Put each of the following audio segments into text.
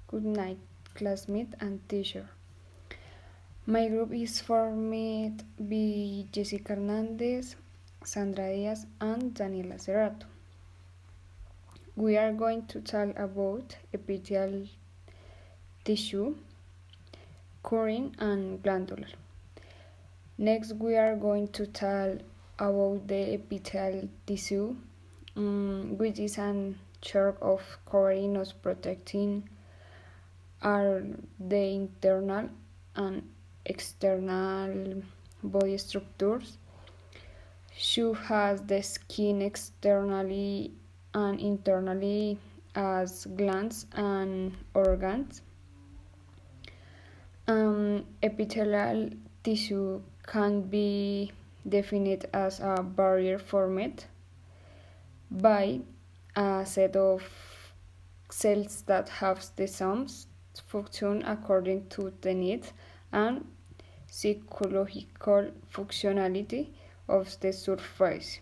Good night, classmate and teacher. My group is formed by Jessica Hernandez, Sandra Diaz, and Daniela Cerrato. We are going to talk about epithelial tissue, current, and glandular. Next, we are going to talk about the epithelial tissue, which is an chunk of covering or protecting are the internal and external body structures. She has the skin externally and internally as glands and organs. Epithelial tissue can be defined as a barrier formed by a set of cells that have the same function according to the needs and psychological functionality of the surface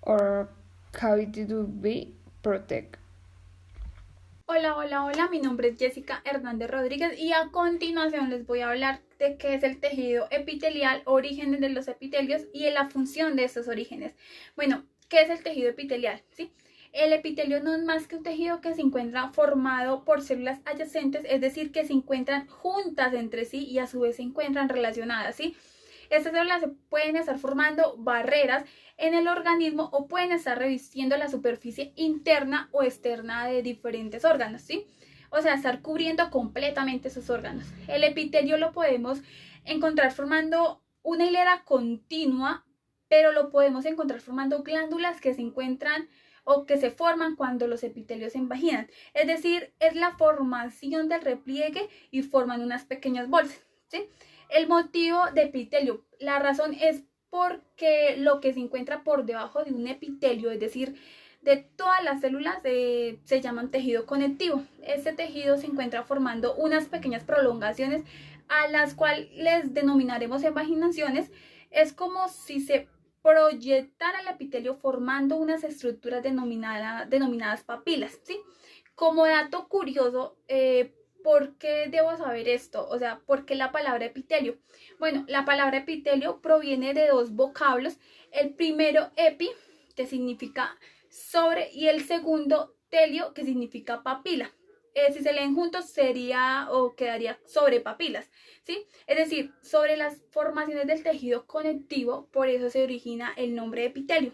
or cavity to be protected. Hola, hola, hola, mi nombre es Jessica Hernández Rodríguez y a continuación les voy a hablar de qué es el tejido epitelial, orígenes de los epitelios y la función de estos orígenes. Bueno, ¿qué es el tejido epitelial? ¿Sí? El epitelio no es más que un tejido que se encuentra formado por células adyacentes, es decir, que se encuentran juntas entre sí y a su vez se encuentran relacionadas, ¿sí? Estas células se pueden estar formando barreras en el organismo o pueden estar revistiendo la superficie interna o externa de diferentes órganos, ¿sí? O sea, estar cubriendo completamente esos órganos. El epitelio lo podemos encontrar formando una hilera continua, pero lo podemos encontrar formando glándulas que se encuentran o que se forman cuando los epitelios se invaginan. Es decir, es la formación del repliegue y forman unas pequeñas bolsas, ¿sí? El motivo de epitelio, la razón es porque lo que se encuentra por debajo de un epitelio, es decir, de todas las células, se llaman tejido conectivo. Este tejido se encuentra formando unas pequeñas prolongaciones a las cuales les denominaremos invaginaciones. Es como si se proyectara el epitelio formando unas estructuras denominadas papilas, ¿sí? Como dato curioso, ¿por qué debo saber esto? O sea, ¿por qué la palabra epitelio? Bueno, la palabra epitelio proviene de dos vocablos. El primero, epi, que significa sobre, y el segundo, telio, que significa papila. Si se leen juntos sería o quedaría sobre papilas, ¿sí? Es decir, sobre las formaciones del tejido conectivo, por eso se origina el nombre de epitelio.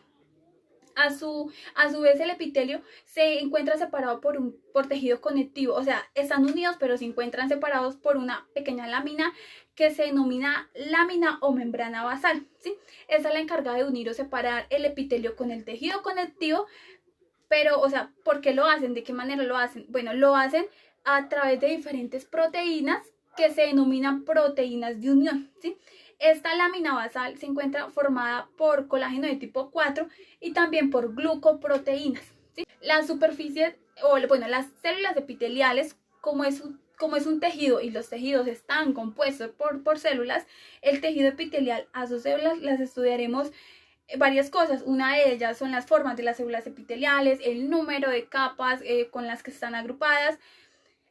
A su vez el epitelio se encuentra separado por tejido conectivo, o sea, están unidos pero se encuentran separados por una pequeña lámina que se denomina lámina o membrana basal, ¿sí? Esa es la encargada de unir o separar el epitelio con el tejido conectivo, pero, o sea, ¿por qué lo hacen? ¿De qué manera lo hacen? Bueno, lo hacen a través de diferentes proteínas que se denominan proteínas de unión, ¿sí? Esta lámina basal se encuentra formada por colágeno de tipo 4 y también por glucoproteínas, ¿sí? La superficie, o bueno, las células epiteliales, como es un tejido y los tejidos están compuestos por células, el tejido epitelial a sus células las estudiaremos varias cosas. Una de ellas son las formas de las células epiteliales, el número de capas con las que están agrupadas,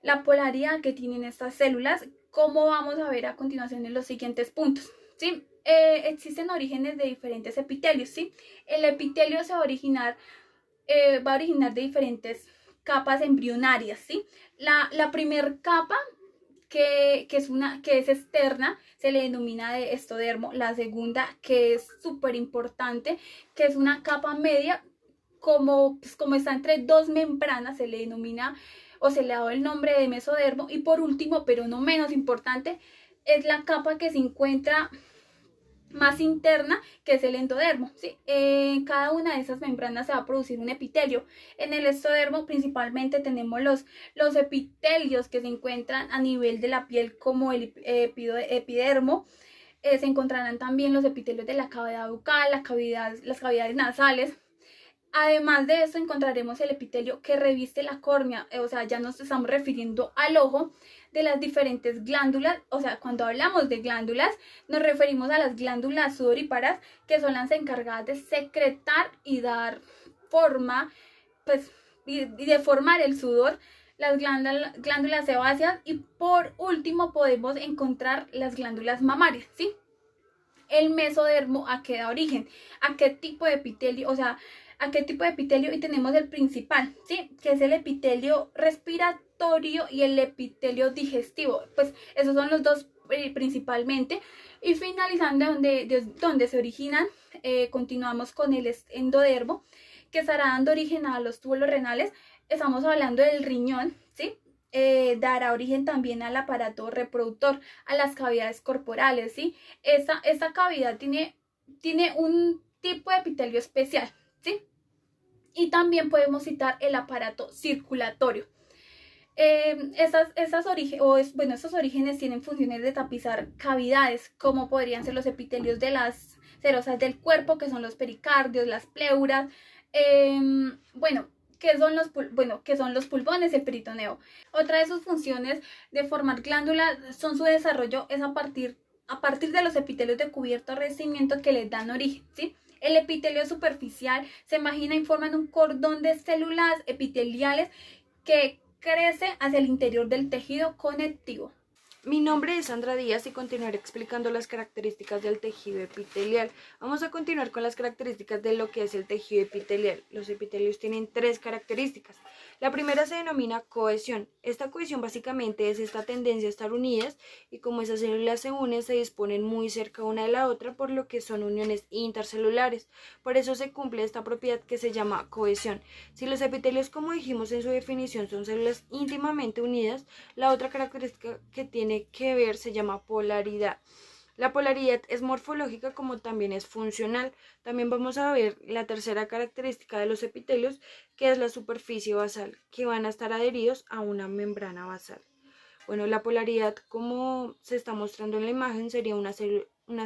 la polaridad que tienen estas células, como vamos a ver a continuación en los siguientes puntos, ¿sí? Existen orígenes de diferentes epitelios, ¿sí? El epitelio va a originar de diferentes capas embrionarias, ¿sí? La primer capa que es externa, se le denomina de estodermo. La segunda, que es súper importante, que es una capa media, como está entre dos membranas, se le denomina o se le ha dado el nombre de mesodermo. Y por último, pero no menos importante, es la capa que se encuentra más interna, que es el endodermo, ¿sí? En cada una de esas membranas se va a producir un epitelio. En el estodermo principalmente tenemos los epitelios que se encuentran a nivel de la piel, como el epidermo. Se encontrarán también los epitelios de la cavidad bucal, las cavidades nasales. Además de eso encontraremos el epitelio que reviste la córnea, o sea, ya nos estamos refiriendo al ojo, de las diferentes glándulas. O sea, cuando hablamos de glándulas nos referimos a las glándulas sudoríparas, que son las encargadas de secretar y dar forma, pues, y de formar el sudor las glándulas sebáceas y por último podemos encontrar las glándulas mamarias, ¿sí? El mesodermo, ¿a qué da origen? ¿A qué tipo de epitelio? O sea, ¿a qué tipo de epitelio? Y tenemos el principal, ¿sí? Que es el epitelio respiratorio y el epitelio digestivo. Pues esos son los dos principalmente. Y finalizando donde se originan, continuamos con el endodermo, que estará dando origen a los túbulos renales. Estamos hablando del riñón, ¿sí? Dará origen también al aparato reproductor, a las cavidades corporales, ¿sí? Esta cavidad tiene un tipo de epitelio especial, ¿sí? Y también podemos citar el aparato circulatorio. Estos orígenes tienen funciones de tapizar cavidades, como podrían ser los epitelios de las serosas del cuerpo, que son los pericardios, las pleuras, que son los pulmones, el peritoneo. Otra de sus funciones de formar glándulas son su desarrollo es a partir de los epitelios de cubierto revestimiento que les dan origen, ¿sí? El epitelio superficial se imagina y forman un cordón de células epiteliales que crece hacia el interior del tejido conectivo. Mi nombre es Sandra Díaz y continuaré explicando las características del tejido epitelial. Vamos a continuar con las características de lo que es el tejido epitelial. Los epitelios tienen 3 características. La primera se denomina cohesión. Esta cohesión básicamente es esta tendencia a estar unidas y como esas células se unen se disponen muy cerca una de la otra por lo que son uniones intercelulares. Por eso se cumple esta propiedad que se llama cohesión. Si los epitelios, como dijimos en su definición, son células íntimamente unidas, la otra característica que tiene que ver se llama polaridad. La polaridad es morfológica como también es funcional. También vamos a ver la tercera característica de los epitelios, que es la superficie basal, que van a estar adheridos a una membrana basal. Bueno, la polaridad, como se está mostrando en la imagen, sería una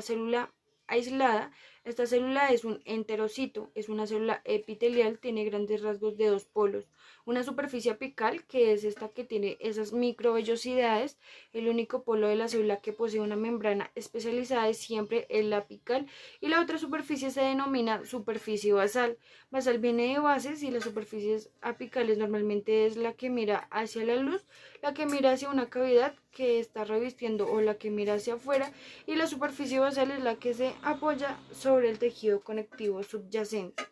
célula aislada. Esta célula es un enterocito, es una célula epitelial, tiene grandes rasgos de 2 polos. Una superficie apical, que es esta que tiene esas microvellosidades. El único polo de la célula que posee una membrana especializada es siempre el apical. Y la otra superficie se denomina superficie basal. Basal viene de bases y las superficies apicales normalmente es la que mira hacia la luz, la que mira hacia una cavidad que está revistiendo o la que mira hacia afuera, y la superficie basal es la que se apoya sobre el tejido conectivo subyacente.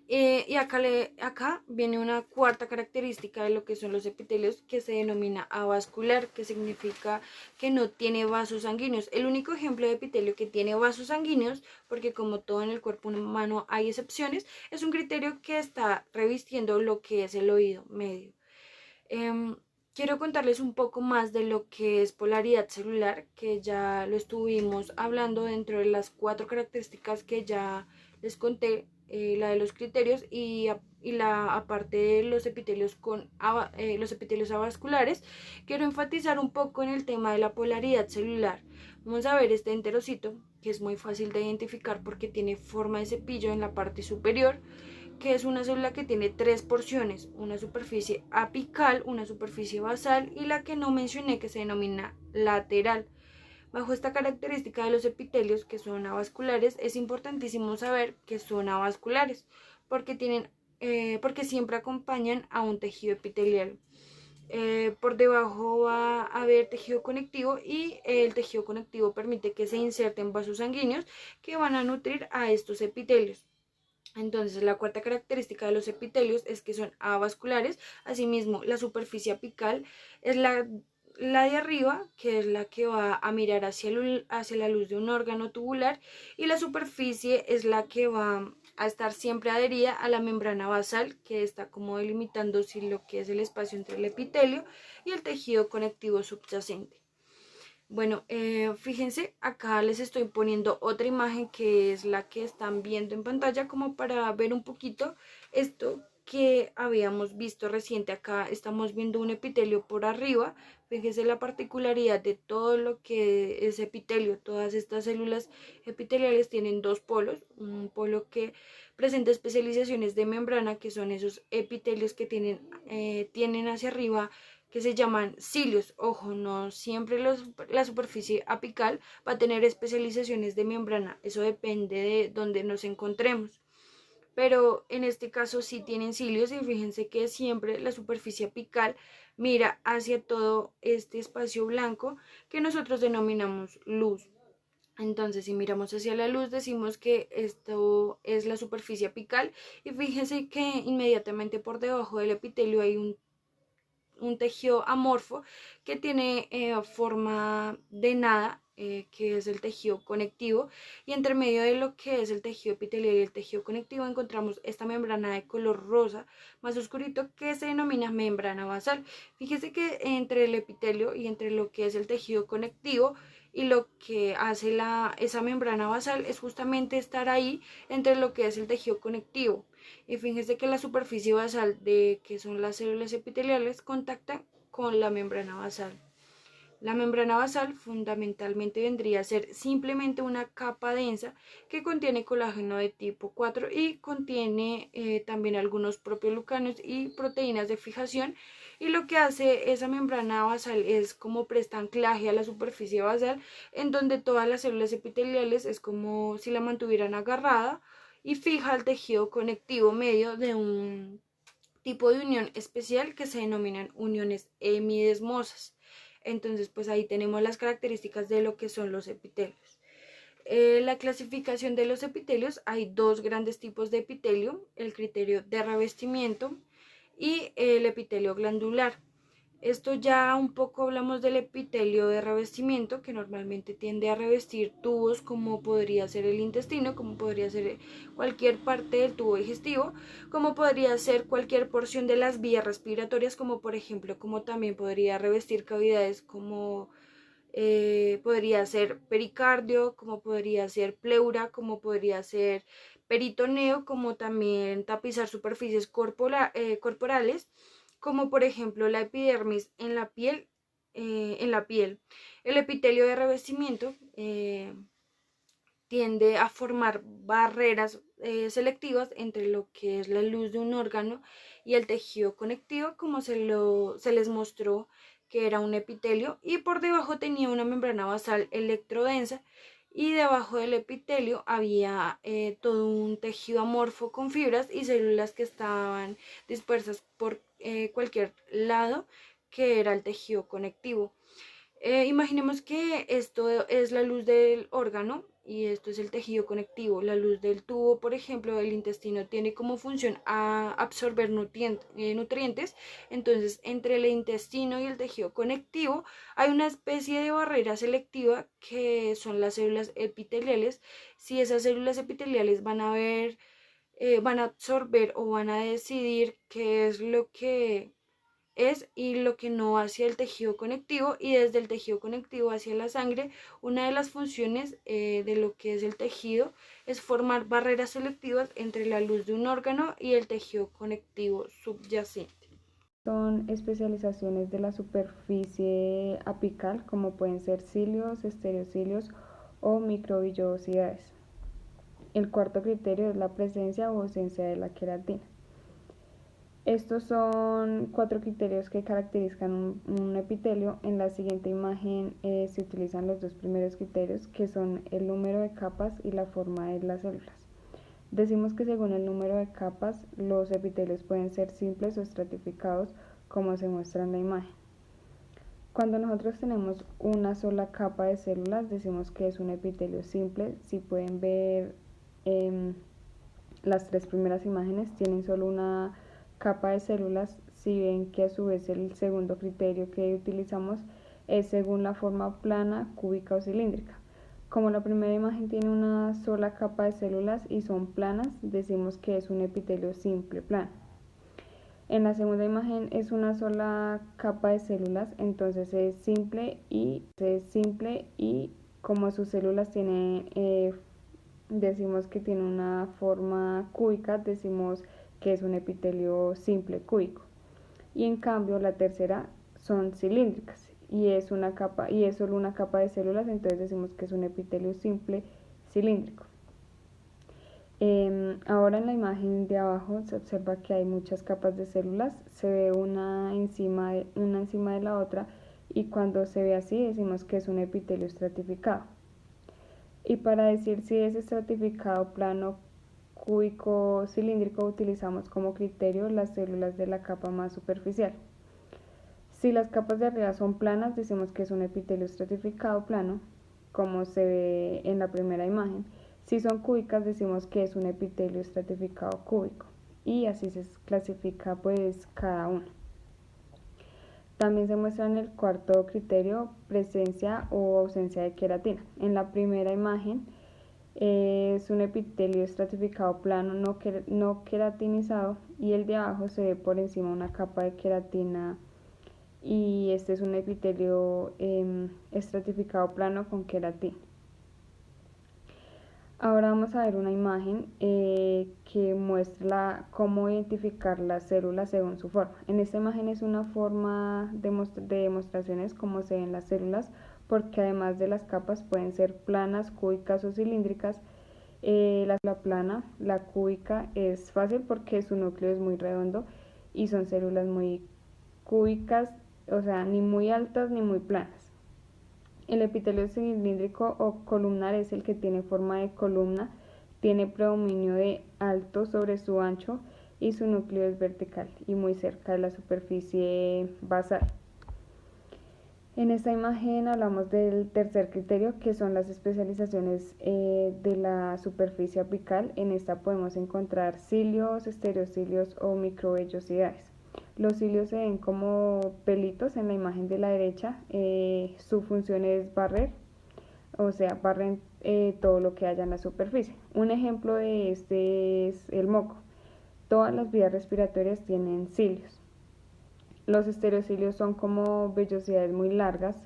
Y acá viene una cuarta característica de lo que son los epitelios, que se denomina avascular, que significa que no tiene vasos sanguíneos. El único ejemplo de epitelio que tiene vasos sanguíneos, porque como todo en el cuerpo humano hay excepciones, es un criterio que está revistiendo lo que es el oído medio. Quiero contarles un poco más de lo que es polaridad celular, que ya lo estuvimos hablando dentro de las 4 características que ya les conté, la de los criterios y la aparte de los epitelios los epitelios avasculares. Quiero enfatizar un poco en el tema de la polaridad celular. Vamos a ver este enterocito, que es muy fácil de identificar porque tiene forma de cepillo en la parte superior, que es una célula que tiene 3 porciones, una superficie apical, una superficie basal y la que no mencioné, que se denomina lateral. Bajo esta característica de los epitelios, que son avasculares, es importantísimo saber que son avasculares porque siempre acompañan a un tejido epitelial. Por debajo va a haber tejido conectivo y el tejido conectivo permite que se inserten vasos sanguíneos que van a nutrir a estos epitelios. Entonces, la cuarta característica de los epitelios es que son avasculares. Asimismo, la superficie apical es la de arriba, que es la que va a mirar hacia la luz de un órgano tubular, y la superficie es la que va a estar siempre adherida a la membrana basal, que está como delimitando lo que es el espacio entre el epitelio y el tejido conectivo subyacente. Bueno, fíjense, acá les estoy poniendo otra imagen que es la que están viendo en pantalla como para ver un poquito esto que habíamos visto reciente. Acá estamos viendo un epitelio por arriba. Fíjense la particularidad de todo lo que es epitelio. Todas estas células epiteliales tienen 2 polos. Un polo que presenta especializaciones de membrana, que son esos epitelios que tienen hacia arriba, que se llaman cilios. Ojo, no siempre la superficie apical va a tener especializaciones de membrana, eso depende de donde nos encontremos. pero en este caso sí tienen cilios y fíjense que siempre la superficie apical mira hacia todo este espacio blanco que nosotros denominamos luz. Entonces, si miramos hacia la luz, decimos que esto es la superficie apical y fíjense que inmediatamente por debajo del epitelio hay un tejido amorfo que tiene forma de nada, que es el tejido conectivo, y entre medio de lo que es el tejido epitelial y el tejido conectivo encontramos esta membrana de color rosa más oscurito que se denomina membrana basal. Fíjese que entre el epitelio y entre lo que es el tejido conectivo y lo que hace esa membrana basal es justamente estar ahí entre lo que es el tejido conectivo. Y fíjense que la superficie basal de que son las células epiteliales contacta con la membrana basal. La membrana basal fundamentalmente vendría a ser simplemente una capa densa que contiene colágeno de tipo 4 y contiene también algunos propioglucanos y proteínas de fijación, y lo que hace esa membrana basal es como presta anclaje a la superficie basal, en donde todas las células epiteliales es como si la mantuvieran agarrada y fija el tejido conectivo medio de un tipo de unión especial que se denominan uniones hemidesmosas. Entonces, pues ahí tenemos las características de lo que son los epitelios. La clasificación de los epitelios, hay dos grandes tipos de epitelio: el criterio de revestimiento y el epitelio glandular. Esto ya un poco hablamos del epitelio de revestimiento, que normalmente tiende a revestir tubos como podría ser el intestino, como podría ser cualquier parte del tubo digestivo, como podría ser cualquier porción de las vías respiratorias, como por ejemplo, como también podría revestir cavidades como podría ser pericardio, como podría ser pleura, como podría ser peritoneo, como también tapizar superficies corporales, como por ejemplo la epidermis en la piel. El epitelio de revestimiento tiende a formar barreras selectivas entre lo que es la luz de un órgano y el tejido conectivo, como se les mostró que era un epitelio, y por debajo tenía una membrana basal electrodensa, y debajo del epitelio había todo un tejido amorfo con fibras y células que estaban dispersas por cualquier lado, que era el tejido conectivo. Imaginemos que esto es la luz del órgano y esto es el tejido conectivo. La luz del tubo, por ejemplo, del intestino, tiene como función a absorber nutrientes. Entonces, entre el intestino y el tejido conectivo hay una especie de barrera selectiva que son las células epiteliales. Si esas células epiteliales van a absorber o van a decidir qué es lo que es y lo que no hacia el tejido conectivo, y desde el tejido conectivo hacia la sangre, una de las funciones de lo que es el tejido es formar barreras selectivas entre la luz de un órgano y el tejido conectivo subyacente. Son especializaciones de la superficie apical, como pueden ser cilios, estereocilios o microvillosidades. El cuarto criterio es la presencia o ausencia de la queratina. Estos son 4 criterios que caracterizan un epitelio. En la siguiente imagen se utilizan los dos primeros criterios, que son el número de capas y la forma de las células. Decimos que según el número de capas, los epitelios pueden ser simples o estratificados, como se muestra en la imagen. Cuando nosotros tenemos una sola capa de células, decimos que es un epitelio simple. Si pueden ver las 3 primeras imágenes, tienen solo una capa de células. Si ven que a su vez el segundo criterio que utilizamos es según la forma plana, cúbica o cilíndrica. Como la primera imagen tiene una sola capa de células y son planas, decimos que es un epitelio simple plano. En la segunda imagen es una sola capa de células, entonces es simple y como sus células tienen, decimos que tiene una forma cúbica, decimos que es un epitelio simple cúbico. Y en cambio la tercera son cilíndricas y es solo una capa de células, entonces decimos que es un epitelio simple cilíndrico. Ahora en la imagen de abajo se observa que hay muchas capas de células, se ve una encima de la otra, y cuando se ve así decimos que es un epitelio estratificado. Y para decir si es estratificado, plano, cúbico cilíndrico utilizamos como criterio las células de la capa más superficial. Si las capas de arriba son planas, decimos que es un epitelio estratificado plano, como se ve en la primera imagen. Si son cúbicas, decimos que es un epitelio estratificado cúbico. Y así se clasifica pues cada uno. También se muestra en el cuarto criterio presencia o ausencia de queratina. En la primera imagen es un epitelio estratificado plano no queratinizado y el de abajo se ve por encima una capa de queratina y este es un epitelio estratificado plano con queratina. Ahora vamos a ver una imagen que muestra cómo identificar las células según su forma. En esta imagen es una forma de demostraciones cómo se ven las células, porque además de las capas pueden ser planas, cúbicas o cilíndricas. La plana, la cúbica, es fácil porque su núcleo es muy redondo y son células muy cúbicas, o sea, ni muy altas ni muy planas. El epitelio cilíndrico o columnar es el que tiene forma de columna, tiene predominio de alto sobre su ancho y su núcleo es vertical y muy cerca de la superficie basal. En esta imagen hablamos del tercer criterio, que son las especializaciones de la superficie apical. En esta podemos encontrar cilios, estereocilios o microvellosidades. Los cilios se ven como pelitos en la imagen de la derecha. Su función es barrer, o sea, barren todo lo que haya en la superficie. Un ejemplo de este es el moco. Todas las vías respiratorias tienen cilios. Los estereocilios son como vellosidades muy largas.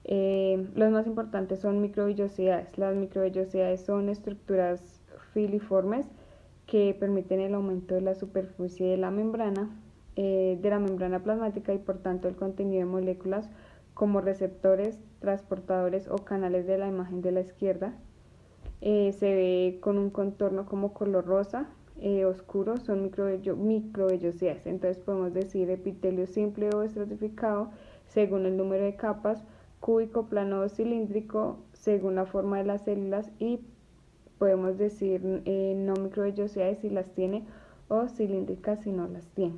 Los más importantes son microvellosidades. Las microvellosidades son estructuras filiformes que permiten el aumento de la superficie de la membrana plasmática y por tanto el contenido de moléculas como receptores, transportadores o canales de la imagen de la izquierda. Se ve con un contorno como color rosa oscuro, son microvellosidades. Entonces podemos decir epitelio simple o estratificado según el número de capas, cúbico, plano o cilíndrico según la forma de las células y podemos decir no microvellosidades si las tiene o cilíndricas si no las tiene.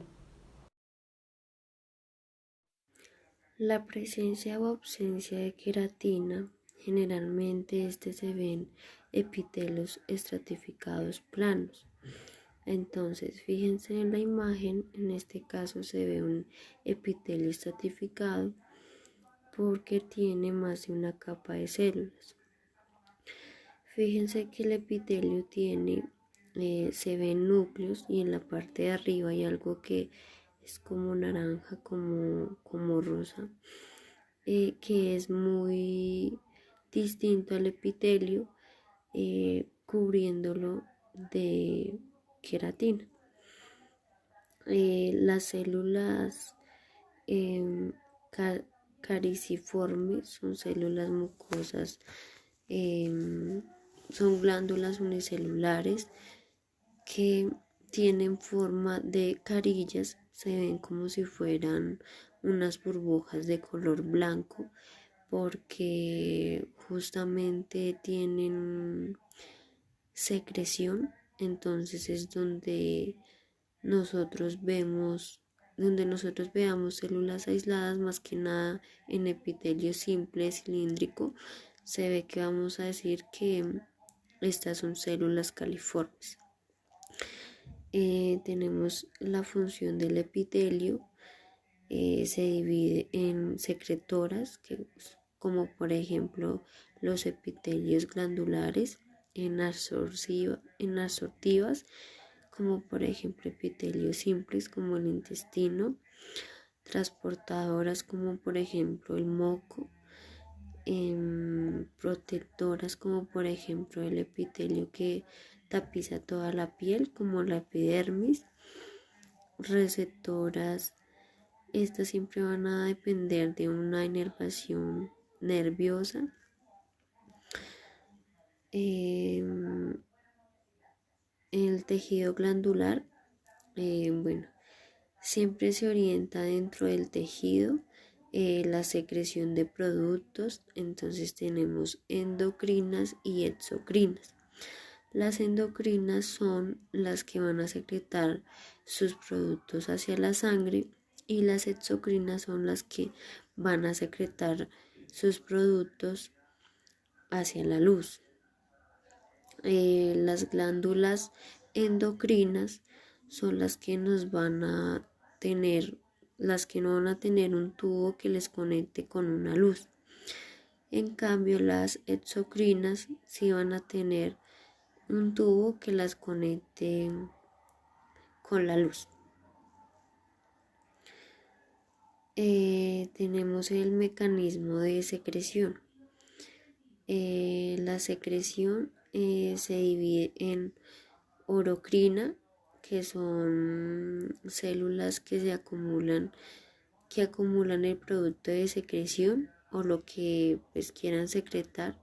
La presencia o ausencia de queratina, generalmente se ven epitelios estratificados planos. Entonces, fíjense en la imagen, en este caso se ve un epitelio estratificado porque tiene más de una capa de células. Fíjense que el epitelio se ven núcleos y en la parte de arriba hay algo que es como naranja, como rosa, que es muy distinto al epitelio, cubriéndolo de queratina. Las células cariciformes son células mucosas, son glándulas unicelulares que tienen forma de carillas, se ven como si fueran unas burbujas de color blanco porque justamente tienen secreción. Entonces es donde nosotros veamos células aisladas, más que nada en epitelio simple cilíndrico, se ve que vamos a decir que estas son células califormes. Tenemos la función del epitelio, se divide en secretoras, como por ejemplo los epitelios glandulares, en absortivas, como por ejemplo epitelios simples como el intestino, transportadoras como por ejemplo el moco, protectoras como por ejemplo el epitelio que tapiza toda la piel como la epidermis, receptoras, estas siempre van a depender de una inervación nerviosa. El tejido glandular, siempre se orienta dentro del tejido la secreción de productos. Entonces tenemos endocrinas y exocrinas. Las endocrinas son las que van a secretar sus productos hacia la sangre y las exocrinas son las que van a secretar sus productos hacia la luz. Las glándulas endocrinas son las que nos van a tener, las que no van a tener un tubo que les conecte con una luz. En cambio, las exocrinas sí van a tener un tubo que las conecte con la luz. Tenemos el mecanismo de secreción. La secreción se divide en orocrina, que son células que acumulan el producto de secreción o lo que pues quieran secretar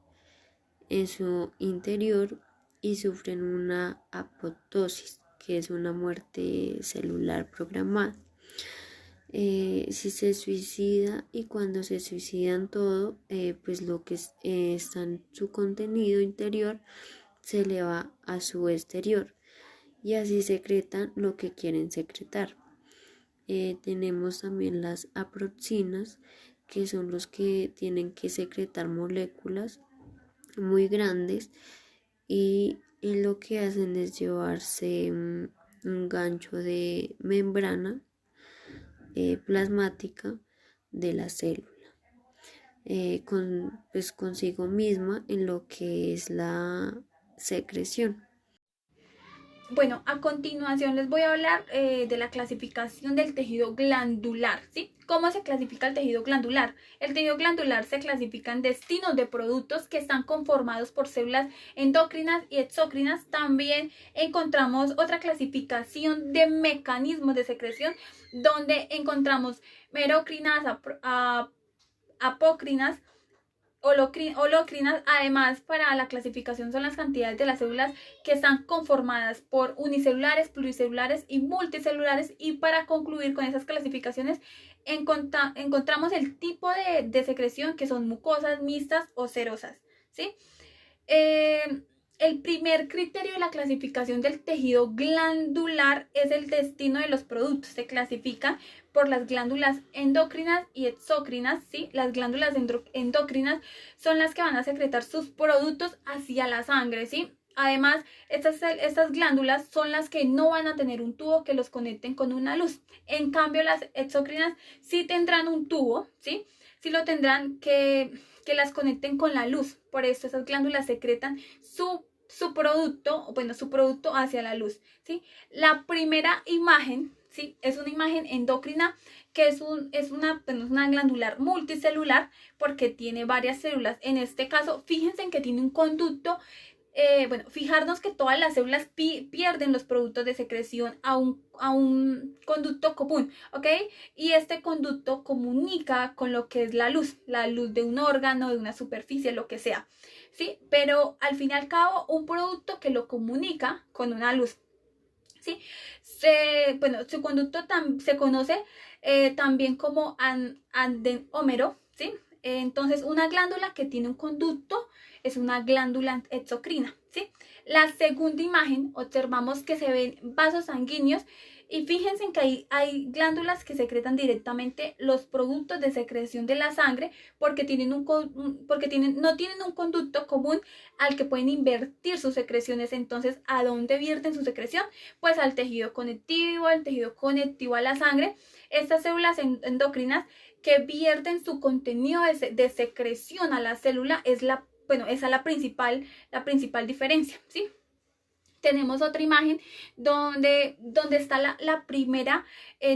en su interior y sufren una apoptosis, que es una muerte celular programada. Si se suicida y cuando se suicidan todo, pues lo que está en su contenido interior se eleva a su exterior y así secretan lo que quieren secretar. Tenemos también las aproxinas, que son los que tienen que secretar moléculas muy grandes y lo que hacen es llevarse un gancho de membrana plasmática de la célula consigo misma en lo que es la secreción. Bueno, a continuación les voy a hablar de la clasificación del tejido glandular, ¿sí? ¿Cómo se clasifica el tejido glandular? El tejido glandular se clasifica en destinos de productos que están conformados por células endocrinas y exócrinas. También encontramos otra clasificación de mecanismos de secreción, donde encontramos merocrinas, apocrinas, holocrinas. Además, para la clasificación son las cantidades de las células que están conformadas por unicelulares, pluricelulares y multicelulares. Y para concluir con esas clasificaciones, encontramos el tipo de secreción, que son mucosas, mixtas o serosas, ¿sí? El primer criterio de la clasificación del tejido glandular es el destino de los productos. Se clasifican por las glándulas endocrinas y exócrinas, ¿sí? Las glándulas endocrinas son las que van a secretar sus productos hacia la sangre, ¿sí? Además, estas glándulas son las que no van a tener un tubo que los conecten con una luz. En cambio, las exócrinas sí tendrán un tubo, ¿sí? Sí lo tendrán que las conecten con la luz. Por eso esas glándulas secretan su producto hacia la luz, ¿sí? La primera imagen, ¿sí? Es una imagen endocrina, que es una glandular multicelular porque tiene varias células. En este caso, fíjense en que tiene un conducto. Fijarnos que todas las células pierden los productos de secreción a un conducto común, ¿ok? Y este conducto comunica con lo que es la luz de un órgano, de una superficie, lo que sea, ¿sí? Pero al fin y al cabo, un producto que lo comunica con una luz, ¿sí? Su conducto se conoce también como adenómero, ¿sí? Entonces, una glándula que tiene un conducto es una glándula exocrina, ¿sí? La segunda imagen, observamos que se ven vasos sanguíneos y fíjense en que hay glándulas que secretan directamente los productos de secreción de la sangre porque no tienen un conducto común al que pueden invertir sus secreciones. Entonces, ¿a dónde vierten su secreción? Pues al tejido conectivo a la sangre. Estas células endocrinas que vierten su contenido de secreción a la célula esa es la principal diferencia, ¿sí? Tenemos otra imagen donde está la primera,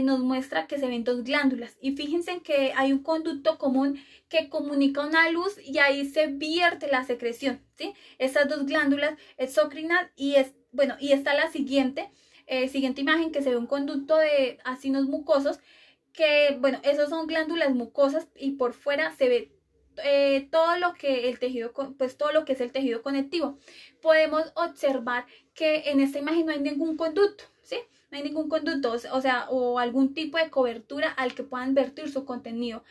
nos muestra que se ven dos glándulas y fíjense en que hay un conducto común que comunica una luz y ahí se vierte la secreción, ¿sí? Estas dos glándulas exócrinas y está la siguiente imagen, que se ve un conducto de ácidos mucosos, que esos son glándulas mucosas y por fuera se ve todo lo que es el tejido conectivo. Podemos observar que en esta imagen no hay ningún conducto, ¿sí? No hay ningún conducto, o algún tipo de cobertura al que puedan vertir su contenido.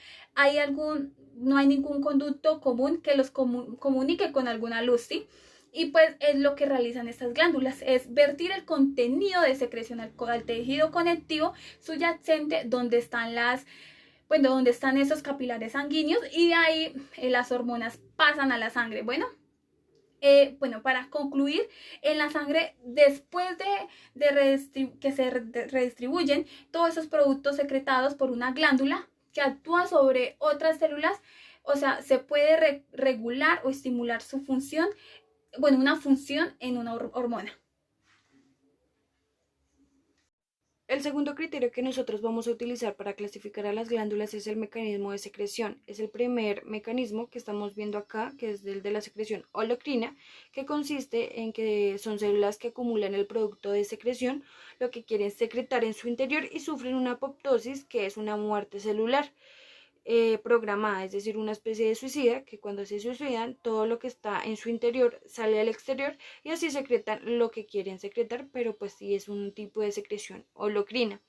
No hay ningún conducto común que los comunique con alguna luz, ¿sí? Y pues es lo que realizan estas glándulas, es vertir el contenido de secreción al tejido conectivo subyacente donde están donde están esos capilares sanguíneos, y de ahí las hormonas pasan a la sangre. Bueno, para concluir, en la sangre, después que se redistribuyen todos esos productos secretados por una glándula que actúa sobre otras células, o sea, se puede regular o estimular su función, una función en una hormona. El segundo criterio que nosotros vamos a utilizar para clasificar a las glándulas es el mecanismo de secreción. Es el primer mecanismo que estamos viendo acá, que es el de la secreción holocrina, que consiste en que son células que acumulan el producto de secreción, lo que quieren secretar en su interior, y sufren una apoptosis, que es una muerte celular programada, es decir, una especie de suicida, que cuando se suicidan todo lo que está en su interior sale al exterior y así secretan lo que quieren secretar, pero pues sí es un tipo de secreción holocrina.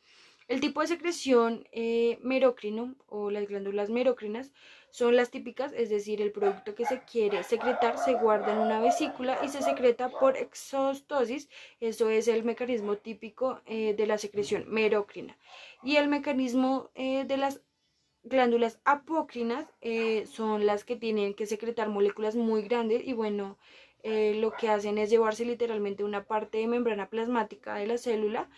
El tipo de secreción merocrino o las glándulas merocrinas son las típicas, es decir, el producto que se quiere secretar se guarda en una vesícula y se secreta por exostosis. Eso es el mecanismo típico de la secreción merocrina. Y el mecanismo de las glándulas apócrinas son las que tienen que secretar moléculas muy grandes y lo que hacen es llevarse literalmente una parte de membrana plasmática de la célula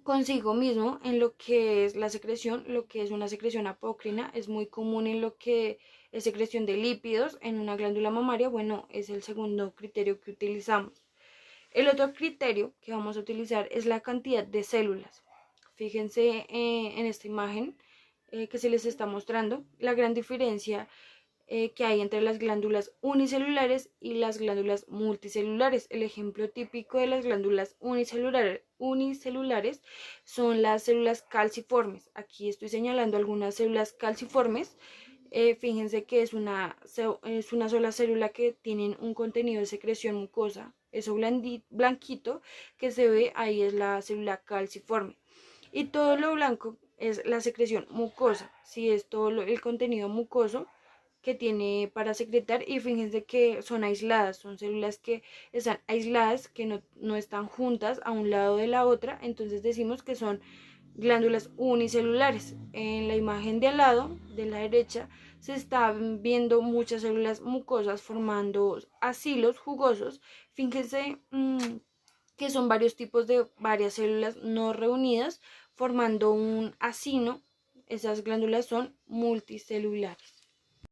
consigo mismo en lo que es la secreción. Lo que es una secreción apócrina es muy común en lo que es secreción de lípidos en una glándula mamaria. Es el segundo criterio que utilizamos. El otro criterio que vamos a utilizar es la cantidad de células. Fíjense en esta imagen que se les está mostrando la gran diferencia que hay entre las glándulas unicelulares y las glándulas multicelulares. El ejemplo típico de las glándulas unicelulares son las células calciformes. Aquí estoy señalando algunas células calciformes. Fíjense que es una sola célula que tienen un contenido de secreción mucosa. Eso blanquito que se ve ahí es la célula calciforme. Y todo lo blanco es la secreción mucosa, si es todo el contenido mucoso que tiene para secretar. Y fíjense que son aisladas, son células que están aisladas, que no están juntas a un lado de la otra, entonces decimos que son glándulas unicelulares. En la imagen de al lado, de la derecha, se están viendo muchas células mucosas formando acilos jugosos. Fíjense que son varios tipos de varias células no reunidas formando un acino. Esas glándulas son multicelulares.